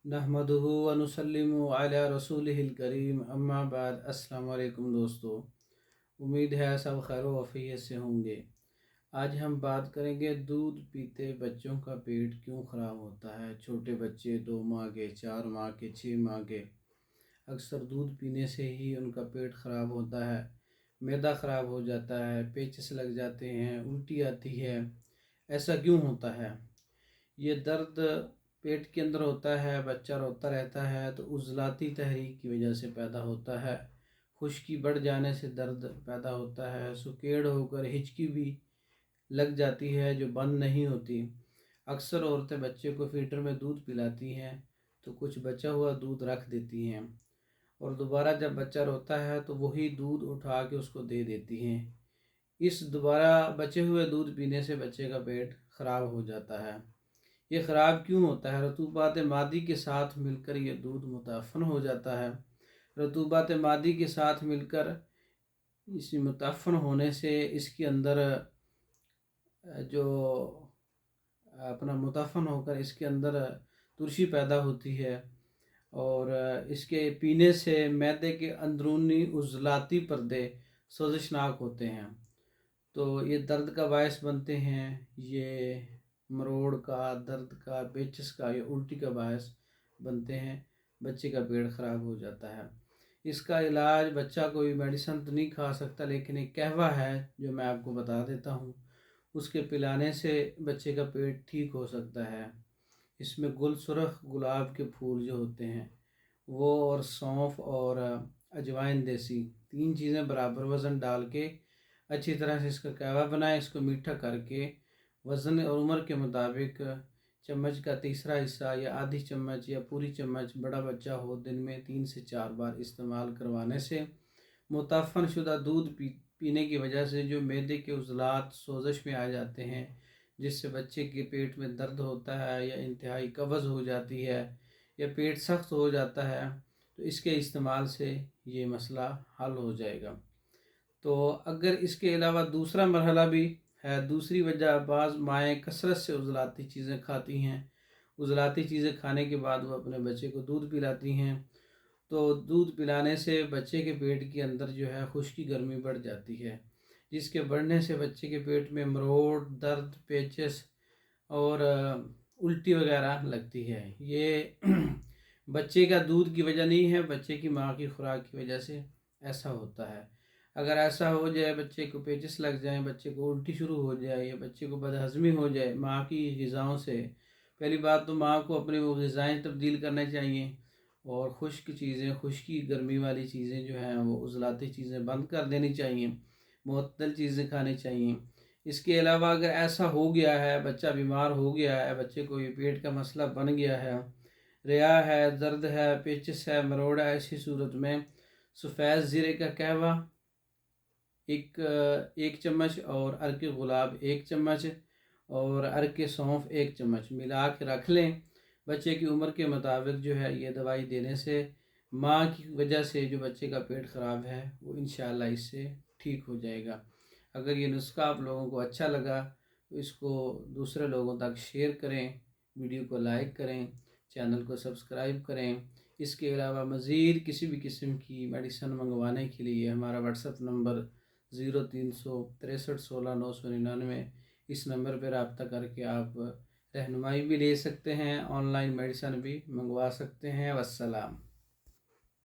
नहमदुहु व नुसल्लिमु अला रसूलिहिल करीम अम्मा बाद। अस्सलाम वालेकुम दोस्तों, उम्मीद है सब खैर व आफियत से होंगे। आज हम बात करेंगे दूध पीते बच्चों का पेट क्यों ख़राब होता है। छोटे बच्चे 2 माह के, 4 माह के, 6 माह के अक्सर दूध पीने से ही उनका पेट ख़राब होता है, मैदा ख़राब हो जाता है, पेचिस लग जाते हैं, उल्टी आती है। ऐसा क्यों होता है? ये दर्द पेट के अंदर होता है, बच्चा रोता रहता है तो उज़लाती तहरीक की वजह से पैदा होता है। खुश्की बढ़ जाने से दर्द पैदा होता है। सुकेड़ होकर हिचकी भी लग जाती है जो बंद नहीं होती। अक्सर औरतें बच्चे को फीडर में दूध पिलाती हैं तो कुछ बचा हुआ दूध रख देती हैं और दोबारा जब बच्चा रोता है तो वही दूध उठा के उसको दे देती हैं। इस दोबारा बचे हुए दूध पीने से बच्चे का पेट ख़राब हो जाता है। ये ख़राब क्यों होता है? रतूबात मादी के साथ मिलकर ये दूध मुताफ़न हो जाता है। रतूबात मादी के साथ मिलकर इस मुताफ़न होने से इसके अंदर जो अपना मुताफ़न होकर इसके अंदर तुरशी पैदा होती है और इसके पीने से मैदे के अंदरूनी उज़लाती पर्दे सोज़शनाक होते हैं तो ये दर्द का बायस बनते हैं। ये मरोड़ का, दर्द का, पेचिस का या उल्टी का बायस बनते हैं। बच्चे का पेट ख़राब हो जाता है। इसका इलाज बच्चा कोई मेडिसिन तो नहीं खा सकता, लेकिन एक कहवा है जो मैं आपको बता देता हूँ, उसके पिलाने से बच्चे का पेट ठीक हो सकता है। इसमें गुलसुरख गुलाब के फूल जो होते हैं वो और सौंफ और अजवाइन देसी 3 चीज़ें बराबर वज़न डाल के अच्छी तरह से इसका कहवा बनाएं। इसको मीठा करके वज़न और उम्र के मुताबिक चम्मच का तीसरा हिस्सा या आधी चम्मच या पूरी चम्मच, बड़ा बच्चा हो, दिन में 3 से 4 बार इस्तेमाल करवाने से मुताफ़न शुदा दूध पीने की वजह से जो मैदे के उज़लात सोज़श में आ जाते हैं, जिससे बच्चे के पेट में दर्द होता है या इंतहाई कब्ज़ हो जाती है या पेट सख्त हो जाता है, तो इसके इस्तेमाल से ये मसला हल हो जाएगा। तो अगर इसके अलावा दूसरा मरहला भी है, दूसरी वजह, बाज़ माएँ कसरत से उज़लाती चीज़ें खाती हैं। उज़लाती चीज़ें खाने के बाद वो अपने बच्चे को दूध पिलाती हैं तो दूध पिलाने से बच्चे के पेट के अंदर जो है खुश्की गर्मी बढ़ जाती है, जिसके बढ़ने से बच्चे के पेट में मरोड़, दर्द, पेचिस और उल्टी वगैरह लगती है। ये बच्चे का दूध की वजह नहीं है, बच्चे की माँ की खुराक की वजह से ऐसा होता है। अगर ऐसा हो जाए, बच्चे को पेचिस लग जाए, बच्चे को उल्टी शुरू हो जाए या बच्चे को बदहज़मी हो जाए माँ की ग़िज़ाओं से, पहली बात तो माँ को अपनी वो ग़िज़ाएँ तब्दील करना चाहिए और खुश्क चीज़ें, खुश्की गर्मी वाली चीज़ें जो हैं वो उज़लाती चीज़ें बंद कर देनी चाहिए, मुअत्तल चीज़ें खानी चाहिए। इसके अलावा अगर ऐसा हो गया है, बच्चा बीमार हो गया है, बच्चे को ये पेट का मसला बन गया है, रिया है, दर्द है, पेचिस है, मरोड़ है, ऐसी सूरत में सफ़ेद ज़ीरे का कहवा एक चम्मच और अर्क गुलाब 1 चम्मच और अर्क सौंफ 1 चम्मच मिला के रख लें। बच्चे की उम्र के मुताबिक जो है ये दवाई देने से माँ की वजह से जो बच्चे का पेट ख़राब है वो इंशाअल्लाह इससे ठीक हो जाएगा। अगर ये नुस्खा आप लोगों को अच्छा लगा तो इसको दूसरे लोगों तक शेयर करें, वीडियो को लाइक करें, चैनल को सब्सक्राइब करें। इसके अलावा मज़ीद किसी भी किस्म की मेडिसिन मंगवाने के लिए हमारा व्हाट्सएप नंबर 036316 999, इस नंबर पर रब्ता करके आप रहनुमाई भी ले सकते हैं, ऑनलाइन मेडिसिन भी मंगवा सकते हैं। वस्सलाम।